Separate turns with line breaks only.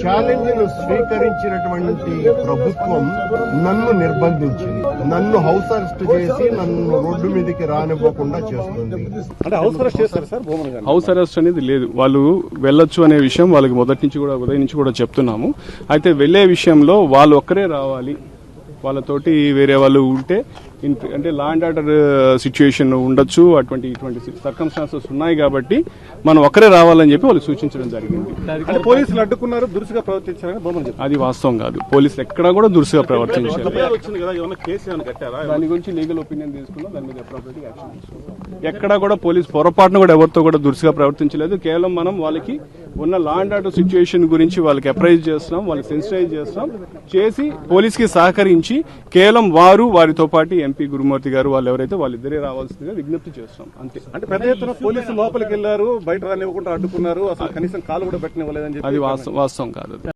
Challenge ను స్వీకరించినటువంటి ప్రభుత్వం నన్ను నిర్బంధించింది, నన్ను హౌస్ అరెస్ట్ చేసి నన్ను రోడ్డు మీదకి రానివ్వకుండా చేస్తుంది.
అంటే హౌస్ అరెస్ట్ చేస్తారు సార్?
హౌస్ అరెస్ట్ అనేది లేదు, వాళ్ళు వెళ్ళొచ్చు అనే విషయం వాళ్ళకి మొదటి నుంచి కూడా ఉదయం నుంచి కూడా చెప్తున్నాము. అయితే వెళ్లే విషయంలో వాళ్ళు ఒక్కరే రావాలి, వాళ్ళతోటి వేరే వాళ్ళు ఉంటే అంటే లా అండ్ ఆర్డర్ సిచ్యుయేషన్ ఉండొచ్చు, ఇటువంటి సర్కమ్స్టాన్సెస్ ఉన్నాయి కాబట్టి మనం ఒక్కరే రావాలని చెప్పి వాళ్ళు సూచించడం జరిగింది.
పోలీసులు అడ్డుకున్నారు, దురుసుగా ప్రవర్తించారని
అది వాస్తవం కాదు. పోలీసులు ఎక్కడా కూడా దురుసుగా ప్రవర్తించారు. దాని గురించి లీగల్ ఒపీనియన్ తీసుకున్నాం, దాని మీద అప్రోప్రియేట్ యాక్షన్ తీసుకున్నాం. ఎక్కడా కూడా పోలీస్ పొరపాటును కూడా ఎవరితో కూడా దురుసుగా ప్రవర్తించలేదు. కేవలం మనం వాళ్ళకి ఉన్న లా అండ్ ఆర్డర్ సిచ్యుయేషన్ గురించి వాళ్ళకి అప్రైజ్ చేస్తున్నాం, వాళ్ళకి సెన్సిటైజ్ చేస్తున్నాం, చేసి పోలీస్ కి సహకరించి కేవలం వారితో పాటు ఎంపీ గురుమూర్తి గారు వాళ్ళు ఎవరైతే వాళ్ళిద్దరే రావాల్సిందిగా విజ్ఞప్తి చేస్తున్నాం అంతే.
అంటే పెద్ద ఎత్తున పోలీసులు లోపలికి వెళ్లారు, బయట రానివ్వకుండా అడ్డుకున్నారు, అసలు కనీసం కాలు కూడా పెట్టనివ్వలేదని చెప్పి
అది వాస్తవం కాదు.